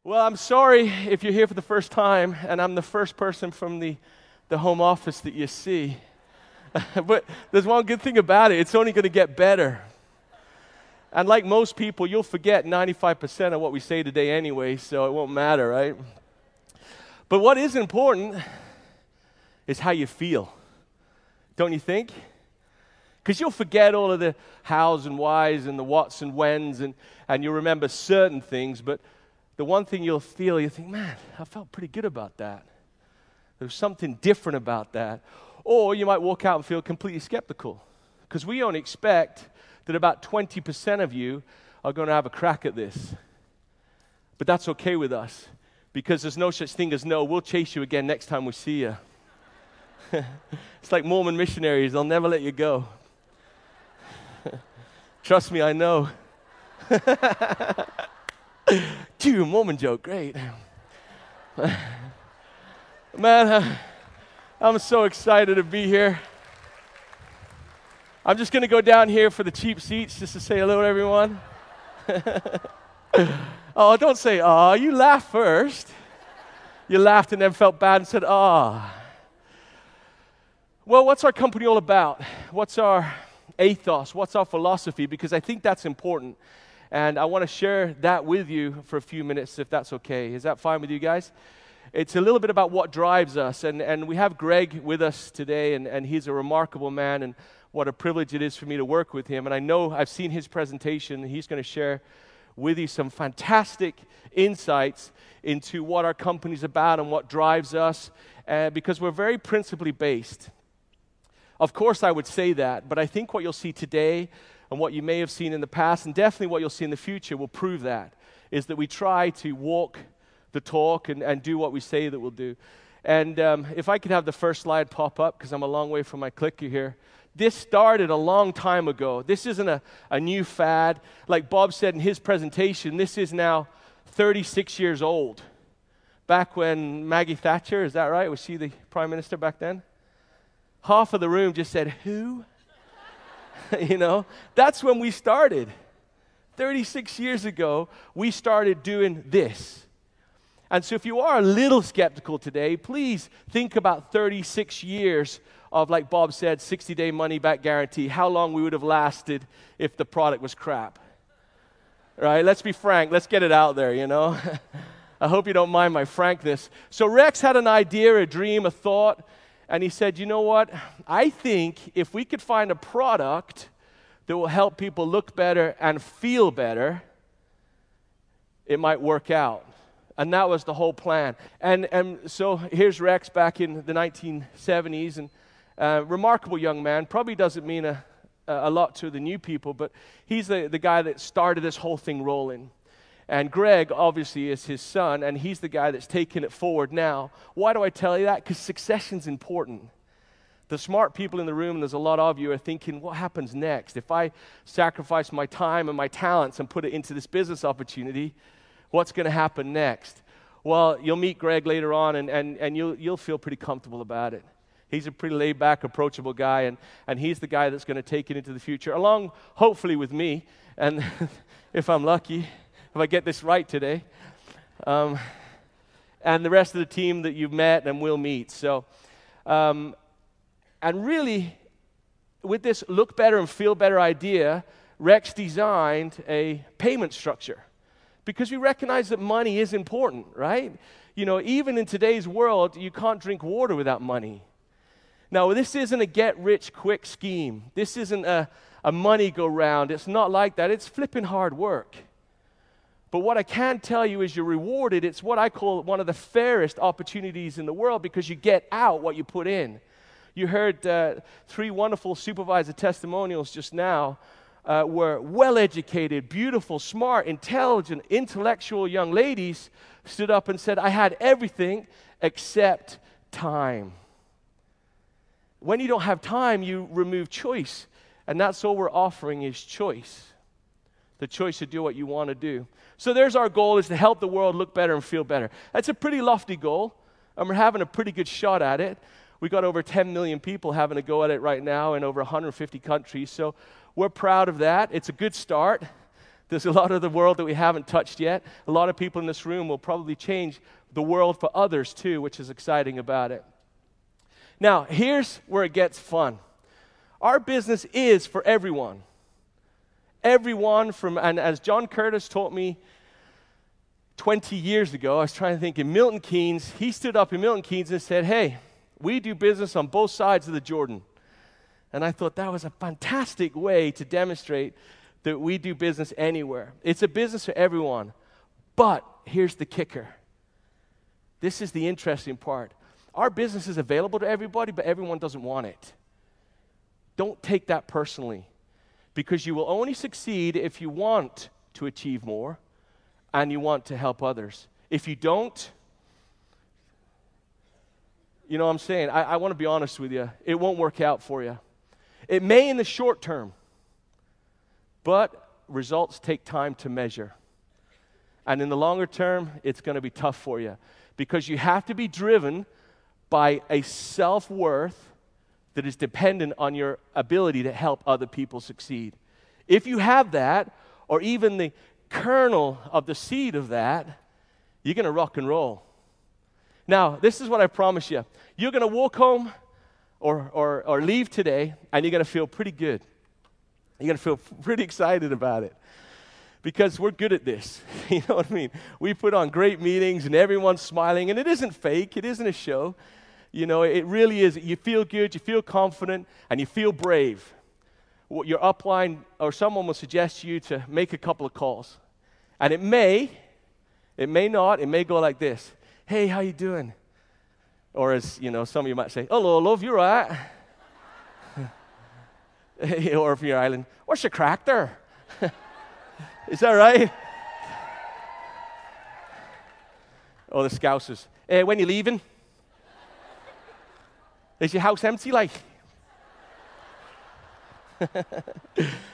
Well, I'm sorry if you're here for the first time and I'm the first person from the home office that you see. But there's one good thing about it. It's only going to get better. And like most people, you'll forget 95% of what we say today anyway, so it won't matter, right? But what is important is how you feel. Don't you think? Because you'll forget all of the hows and whys and the whats and whens, and you'll remember certain things, but the one thing you'll feel, you think, man, I felt pretty good about that. There's something different about that. Or you might walk out and feel completely skeptical, because we only expect that about 20% of you are going to have a crack at this. But that's okay with us, because there's no such thing as no. We'll chase you again next time we see you. It's like Mormon missionaries. They'll never let you go. Trust me, I know. Dude, Mormon joke, great. Man, I'm so excited to be here. I'm just going to go down here for the cheap seats just to say hello to everyone. Oh, don't say, "aw." You laughed first. You laughed and then felt bad and said, "aw." Well, what's our company all about? What's our ethos? What's our philosophy? Because I think that's important. And I want to share that with you for a few minutes, if that's okay. Is that fine with you guys? It's a little bit about what drives us. And we have Greg with us today, and he's a remarkable man, and what a privilege it is for me to work with him. And I know I've seen his presentation, and he's going to share with you some fantastic insights into what our company's about and what drives us, because we're very principally based. Of course, I would say that, but I think what you'll see today and what you may have seen in the past, and definitely what you'll see in the future, will prove that, is that we try to walk the talk and do what we say that we'll do. And if I could have the first slide pop up, because I'm a long way from my clicker here. This started a long time ago. This isn't a new fad. Like Bob said in his presentation, this is now 36 years old. Back when Maggie Thatcher, is that right? Was she the prime minister back then? Half of the room just said, "Who?" You know, that's when we started. 36 years ago, we started doing this. And so if you are a little skeptical today, please think about 36 years of, like Bob said, 60-day money-back guarantee, how long we would have lasted if the product was crap. Right? Let's be frank. Let's get it out there, you know. I hope you don't mind my frankness. So Rex had an idea, a dream, a thought, and he said, you know what? I think if we could find a product that will help people look better and feel better, it might work out. And that was the whole plan. And so here's Rex back in the 1970s, and remarkable young man. Probably doesn't mean a lot to the new people, but he's the guy that started this whole thing rolling. And Greg, obviously, is his son, and he's the guy that's taking it forward now. Why do I tell you that? Because succession's important. The smart people in the room, and there's a lot of you, are thinking, what happens next? If I sacrifice my time and my talents and put it into this business opportunity, what's going to happen next? Well, you'll meet Greg later on, and you'll feel pretty comfortable about it. He's a pretty laid-back, approachable guy, and he's the guy that's going to take it into the future, along, hopefully, with me, and if I'm lucky, if I get this right today, and the rest of the team that you've met and will meet. So, and really, with this look better and feel better idea, Rex designed a payment structure, because we recognize that money is important, right? You know, even in today's world, you can't drink water without money. Now, this isn't a get-rich-quick scheme. This isn't a money-go-round. It's not like that. It's flipping hard work. But what I can tell you is you're rewarded. It's what I call one of the fairest opportunities in the world, because you get out what you put in. You heard 3 wonderful supervisor testimonials just now. Were well-educated, beautiful, smart, intelligent, intellectual young ladies stood up and said, I had everything except time. When you don't have time, you remove choice. And that's all we're offering is choice. The choice to do what you want to do. So there's our goal, is to help the world look better and feel better. That's a pretty lofty goal, and we're having a pretty good shot at it. We got over 10 million people having a go at it right now in over 150 countries. So we're proud of that. It's a good start. There's a lot of the world that we haven't touched yet. A lot of people in this room will probably change the world for others too, which is exciting about it. Now, here's where it gets fun. Our business is for everyone. Everyone and as John Curtis taught me 20 years ago, I was trying to think in Milton Keynes, he stood up in Milton Keynes and said, hey, we do business on both sides of the Jordan. And I thought that was a fantastic way to demonstrate that we do business anywhere. It's a business for everyone. But here's the kicker. This is the interesting part. Our business is available to everybody, but everyone doesn't want it. Don't take that personally, because you will only succeed if you want to achieve more and you want to help others. If you don't, you know what I'm saying? I want to be honest with you. It won't work out for you. It may in the short term, but results take time to measure. And in the longer term, it's going to be tough for you, because you have to be driven by a self-worth that is dependent on your ability to help other people succeed. If you have that, or even the kernel of the seed of that, you're going to rock and roll. Now, this is what I promise you. You're going to walk home or leave today, and you're going to feel pretty good. You're going to feel pretty excited about it, because we're good at this. You know what I mean? We put on great meetings, and everyone's smiling, and it isn't fake. It isn't a show. You know, it really is. You feel good, you feel confident, and you feel brave. Your upline or someone will suggest to you to make a couple of calls. And it may not, it may go like this. Hey, how you doing? Or as, you know, some of you might say, hello, love, you right? Or if you're Ireland, what's your crack there? Is that right? Or the Scousers. When you leaving? Is your house empty, like? Do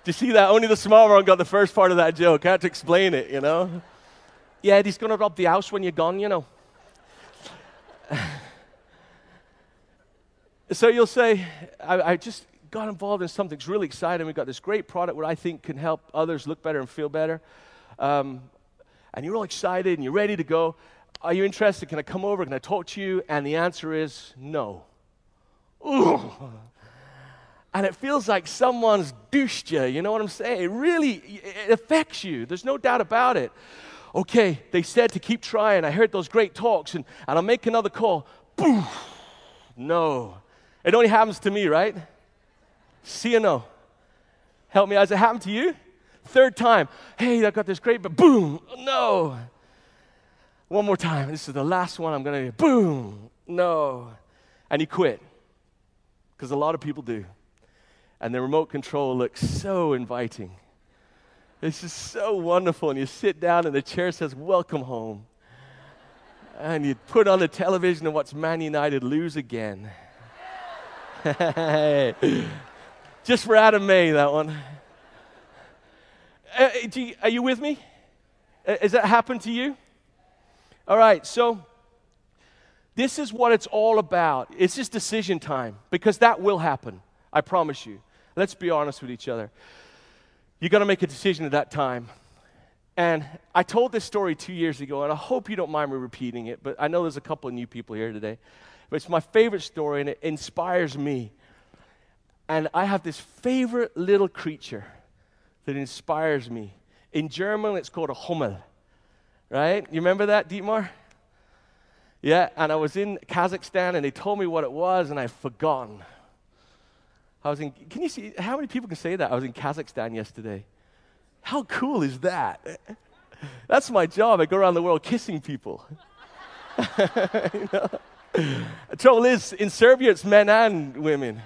you see that? Only the small one got the first part of that joke. I had to explain it, you know? Yeah, he's going to rob the house when you're gone, you know. So you'll say, I just got involved in something that's really exciting. We've got this great product where I think can help others look better and feel better. And you're all excited and you're ready to go. Are you interested? Can I come over? Can I talk to you? And the answer is no. Ooh. And it feels like someone's douched you, you know what I'm saying? It affects you. There's no doubt about it. Okay, they said to keep trying. I heard those great talks, and I'll make another call. Boom. No. It only happens to me, right? See or no? Help me. Has it happened to you? Third time. Hey, I got this great, but boom. No. One more time. This is the last one I'm going to do. Boom. No. And you quit. Because a lot of people do. And the remote control looks so inviting. It's just so wonderful. And you sit down and the chair says, welcome home. And you put on the television and watch Man United lose again. Just for Adam May, that one. Are you with me? Has that happened to you? All right, so this is what it's all about. It's just decision time, because that will happen. I promise you. Let's be honest with each other. You got to make a decision at that time. And I told this story 2 years ago, and I hope you don't mind me repeating it, but I know there's a couple of new people here today. But it's my favorite story, and it inspires me. And I have this favorite little creature that inspires me. In German, it's called a Hummel. Right? You remember that, Dietmar? Yeah, and I was in Kazakhstan, and they told me what it was, and I've forgotten. Can you see, how many people can say that? I was in Kazakhstan yesterday. How cool is that? That's my job. I go around the world kissing people. You know? The trouble is, in Serbia, it's men and women.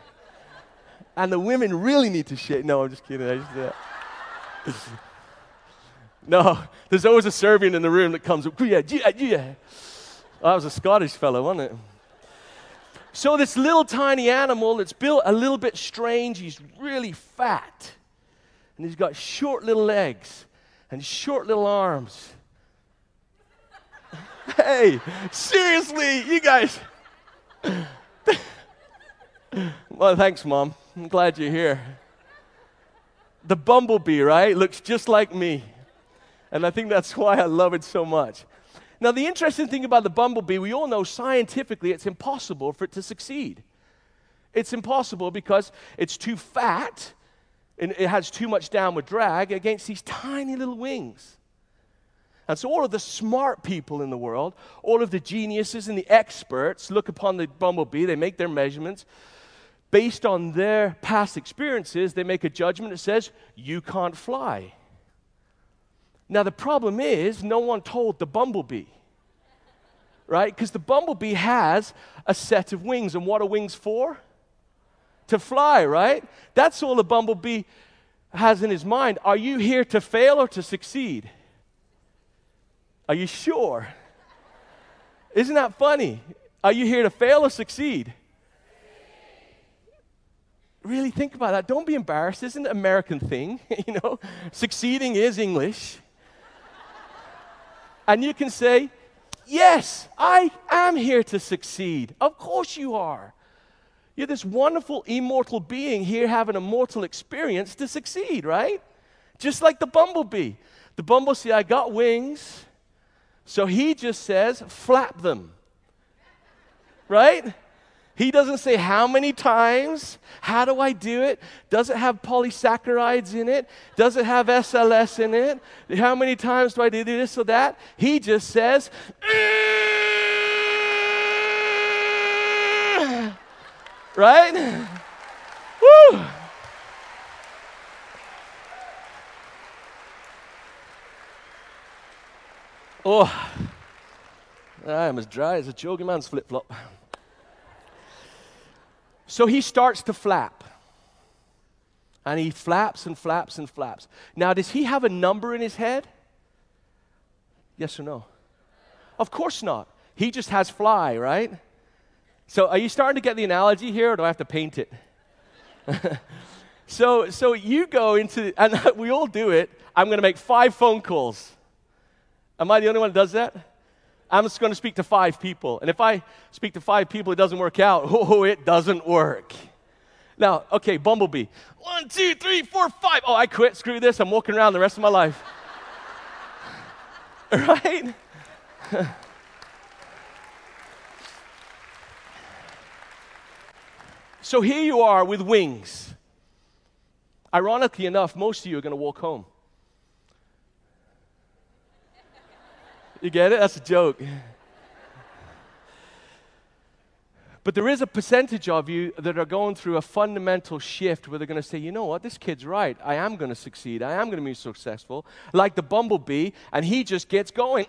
And the women really need to shake. No, I'm just kidding. I just do that. No, there's always a Serbian in the room that comes up. Yeah. Oh, that was a Scottish fellow, wasn't it? So this little tiny animal that's built a little bit strange, he's really fat. And he's got short little legs and short little arms. Hey, seriously, you guys. Well, thanks, Mom. I'm glad you're here. The bumblebee, right? Looks just like me. And I think that's why I love it so much. Now, the interesting thing about the bumblebee, we all know scientifically it's impossible for it to succeed. It's impossible because it's too fat and it has too much downward drag against these tiny little wings. And so all of the smart people in the world, all of the geniuses and the experts look upon the bumblebee, they make their measurements. Based on their past experiences, they make a judgment that says, you can't fly. Now, the problem is, no one told the bumblebee, right? Because the bumblebee has a set of wings. And what are wings for? To fly, right? That's all the bumblebee has in his mind. Are you here to fail or to succeed? Are you sure? Isn't that funny? Are you here to fail or succeed? Really think about that. Don't be embarrassed. Isn't it an American thing? You know, succeeding is English. And you can say, yes, I am here to succeed. Of course you are. You're this wonderful, immortal being here having a mortal experience to succeed, right? Just like the bumblebee. The bumblebee, I got wings, so he just says, flap them. Right? He doesn't say how many times, how do I do it? Does it have polysaccharides in it? Does it have SLS in it? How many times do I do this or that? He just says, right? Woo! Oh, I am as dry as a jogging man's flip-flop. So he starts to flap. And he flaps and flaps and flaps. Now, does he have a number in his head? Yes or no? Of course not. He just has fly, right? So are you starting to get the analogy here, or do I have to paint it? So you go into, and we all do it, I'm going to make 5 phone calls. Am I the only one that does that? I'm just going to speak to 5 people. And if I speak to 5 people, it doesn't work out. Oh, it doesn't work. Now, okay, bumblebee. 1, 2, 3, 4, 5. Oh, I quit. Screw this. I'm walking around the rest of my life. Right? So here you are with wings. Ironically enough, most of you are going to walk home. You get it? That's a joke. But there is a percentage of you that are going through a fundamental shift where they're going to say, you know what, this kid's right. I am going to succeed. I am going to be successful. Like the bumblebee, and he just gets going.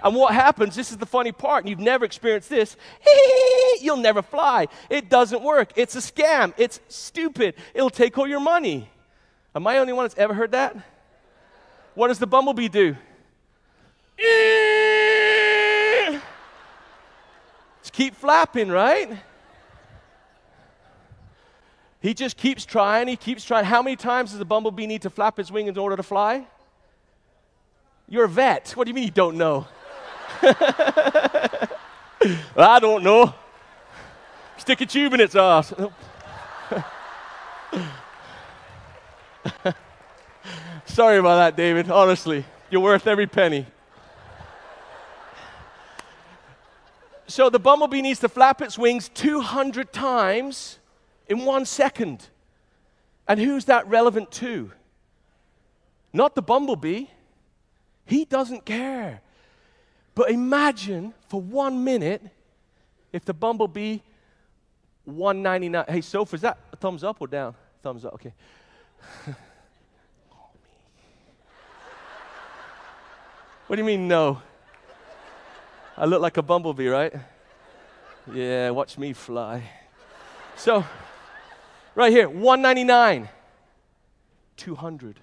And what happens, this is the funny part, and you've never experienced this, you'll never fly. It doesn't work. It's a scam. It's stupid. It'll take all your money. Am I the only one that's ever heard that? What does the bumblebee do? Just keep flapping, right? He just keeps trying. He keeps trying. How many times does the bumblebee need to flap his wing in order to fly? You're a vet. What do you mean you don't know? I don't know. Stick a tube in its ass. Sorry about that, David. Honestly, you're worth every penny. So the bumblebee needs to flap its wings 200 times in 1 second. And who's that relevant to? Not the bumblebee. He doesn't care. But imagine for 1 minute if the bumblebee 199. Hey, Soph, is that a thumbs up or down? Thumbs up, okay. What do you mean, no? I look like a bumblebee, right? Yeah, watch me fly. So, right here, 199, 200.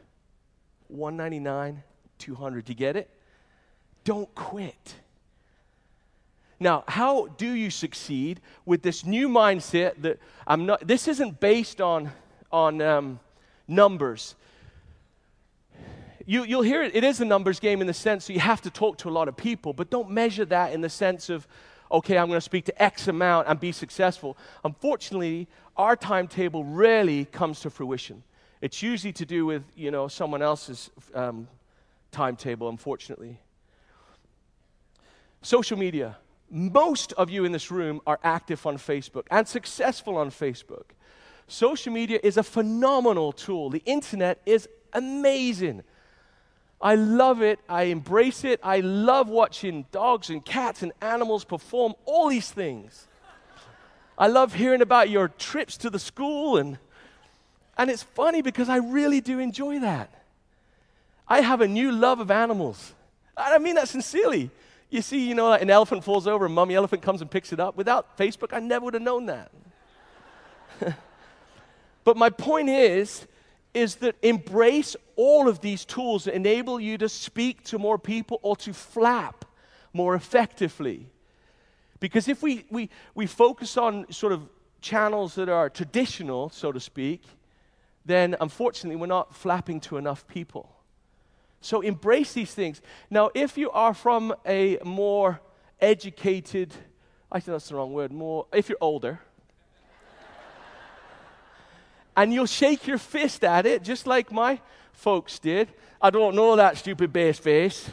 199, 200. Do you get it? Don't quit. Now, how do you succeed with this new mindset that this isn't based on numbers. You'll hear it is a numbers game in the sense that you have to talk to a lot of people, but don't measure that in the sense of, okay, I'm going to speak to X amount and be successful. Unfortunately, our timetable rarely comes to fruition. It's usually to do with, someone else's timetable, unfortunately. Social media. Most of you in this room are active on Facebook and successful on Facebook. Social media is a phenomenal tool. The internet is amazing. I love it. I embrace it. I love watching dogs and cats and animals perform all these things. I love hearing about your trips to the school, and it's funny because I really do enjoy that. I have a new love of animals. I mean that sincerely. You see, like an elephant falls over, a mummy elephant comes and picks it up. Without Facebook, I never would have known that. But my point is that embrace all of these tools that enable you to speak to more people or to flap more effectively. Because if we focus on sort of channels that are traditional, so to speak, then unfortunately we're not flapping to enough people. So embrace these things. Now, if you are from a more educated, I think that's the wrong word, if you're older, and you'll shake your fist at it, just like my folks did. I don't know that stupid bass face.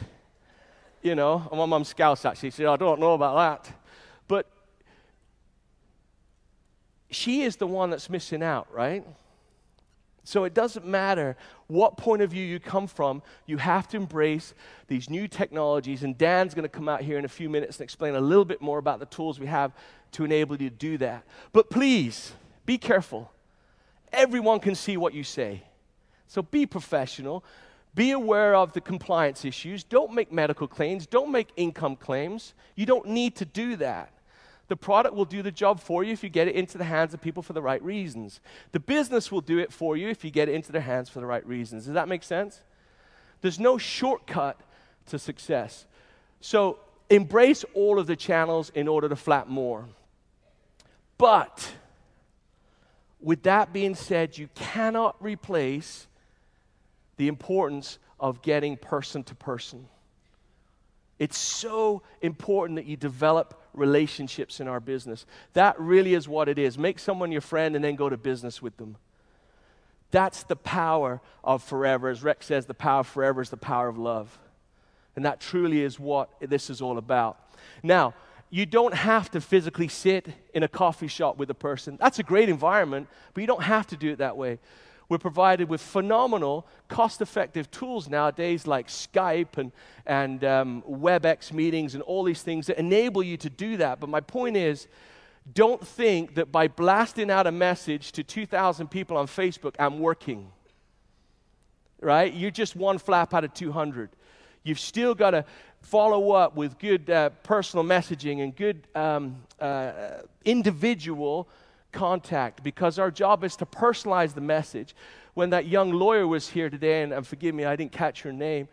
My mum's Scouse actually said, I don't know about that. But she is the one that's missing out, right? So it doesn't matter what point of view you come from, you have to embrace these new technologies, and Dan's going to come out here in a few minutes and explain a little bit more about the tools we have to enable you to do that. But please, be careful. Everyone can see what you say. So be professional. Be aware of the compliance issues. Don't make medical claims. Don't make income claims. You don't need to do that. The product will do the job for you if you get it into the hands of people for the right reasons. The business will do it for you if you get it into their hands for the right reasons. Does that make sense? There's no shortcut to success. So embrace all of the channels in order to flap more. But with that being said, you cannot replace the importance of getting person to person. It's so important that you develop relationships in our business. That really is what it is. Make someone your friend and then go to business with them. That's the power of forever. As Rex says, the power of forever is the power of love. And that truly is what this is all about. Now, you don't have to physically sit in a coffee shop with a person. That's a great environment, but you don't have to do it that way. We're provided with phenomenal, cost-effective tools nowadays like Skype and WebEx meetings and all these things that enable you to do that. But my point is, don't think that by blasting out a message to 2,000 people on Facebook, I'm working. Right? You're just one flap out of 200. You've still got to follow up with good personal messaging and good individual contact, because our job is to personalize the message. When that young lawyer was here today, and forgive me, I didn't catch her name,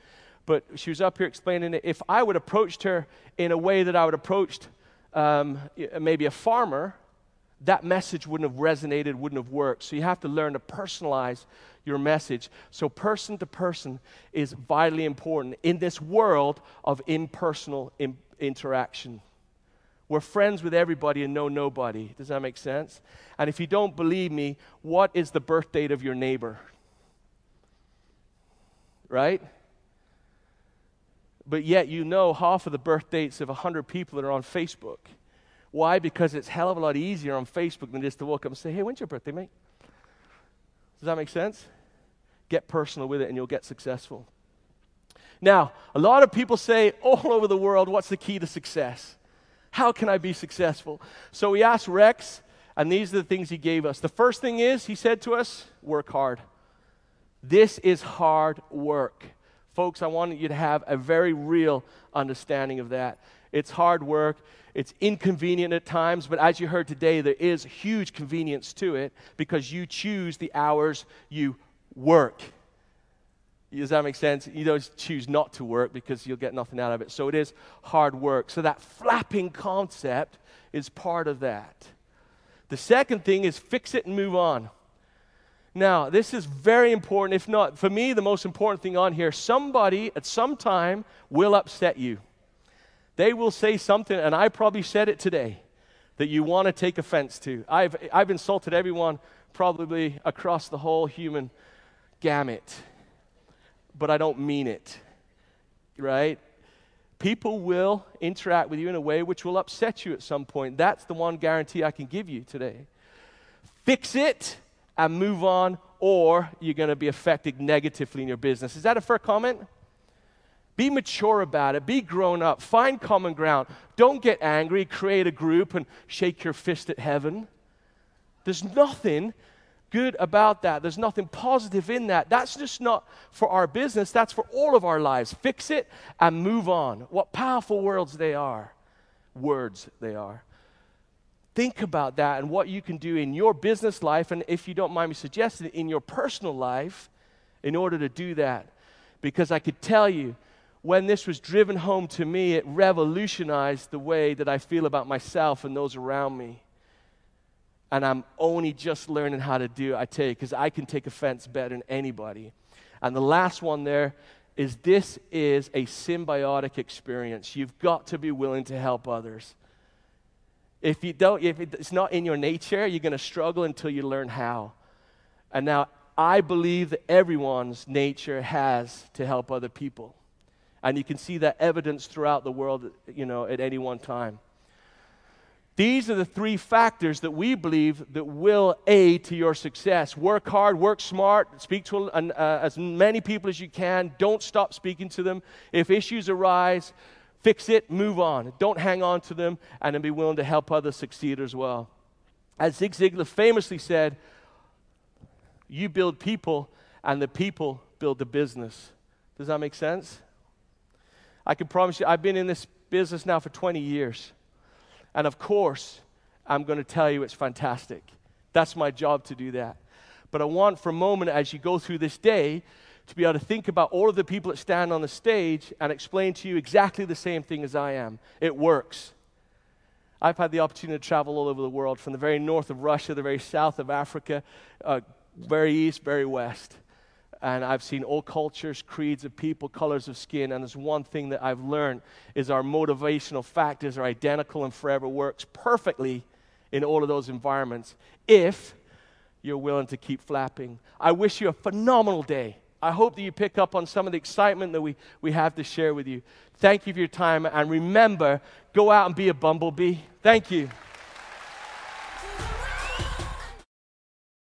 but she was up here explaining it. If I would have approached her in a way that I would have approached maybe a farmer, that message wouldn't have resonated, wouldn't have worked. So you have to learn to personalize your message. So person to person is vitally important in this world of impersonal interaction. We're friends with everybody and know nobody. Does that make sense? And if you don't believe me, what is the birth date of your neighbor? Right? But yet you know half of the birth dates of 100 people that are on Facebook. Why? Because it's a hell of a lot easier on Facebook than just to walk up and say, hey, when's your birthday, mate? Does that make sense? Get personal with it and you'll get successful. Now, a lot of people say all over the world, what's the key to success? How can I be successful? So we asked Rex, and these are the things he gave us. The first thing is, he said to us, work hard. This is hard work. Folks, I want you to have a very real understanding of that. It's hard work. It's inconvenient at times, but as you heard today, there is huge convenience to it because you choose the hours you work. Does that make sense? You don't choose not to work because you'll get nothing out of it. So it is hard work. So that flapping concept is part of that. The second thing is fix it and move on. Now, this is very important. If not, for me, the most important thing on here, somebody at some time will upset you. They will say something, and I probably said it today, that you want to take offense to. I've insulted everyone probably across the whole human gamut. But I don't mean it. right? People will interact with you in a way which will upset you at some point. That's the one guarantee I can give you today. Fix it and move on, or you're going to be affected negatively in your business. Is that a fair comment? Be mature about it. Be grown up. Find common ground. Don't get angry. Create a group and shake your fist at heaven. There's nothing good about that. There's nothing positive in that. That's just not for our business. That's for all of our lives. Fix it and move on. What powerful words they are. Words they are. Think about that and what you can do in your business life, and if you don't mind me suggesting, in your personal life in order to do that. Because I could tell you, when this was driven home to me, it revolutionized the way that I feel about myself and those around me. And I'm only just learning how to do it, I tell you, because I can take offense better than anybody. And the last one there is, this is a symbiotic experience. You've got to be willing to help others. If it's not in your nature, you're going to struggle until you learn how. And now, I believe that everyone's nature has to help other people. And you can see that evidence throughout the world, at any one time. These are the three factors that we believe that will aid to your success. Work hard, work smart, speak to as many people as you can. Don't stop speaking to them. If issues arise, fix it, move on. Don't hang on to them, and then be willing to help others succeed as well. As Zig Ziglar famously said, you build people, and the people build the business. Does that make sense? I can promise you, I've been in this business now for 20 years. And of course, I'm going to tell you it's fantastic. That's my job to do that. But I want for a moment, as you go through this day, to be able to think about all of the people that stand on the stage and explain to you exactly the same thing as I am. It works. I've had the opportunity to travel all over the world, from the very north of Russia, the very south of Africa, very east, very west. And I've seen all cultures, creeds of people, colors of skin. And there's one thing that I've learned is our motivational factors are identical and forever works perfectly in all of those environments if you're willing to keep flapping. I wish you a phenomenal day. I hope that you pick up on some of the excitement that we have to share with you. Thank you for your time. And remember, go out and be a bumblebee. Thank you.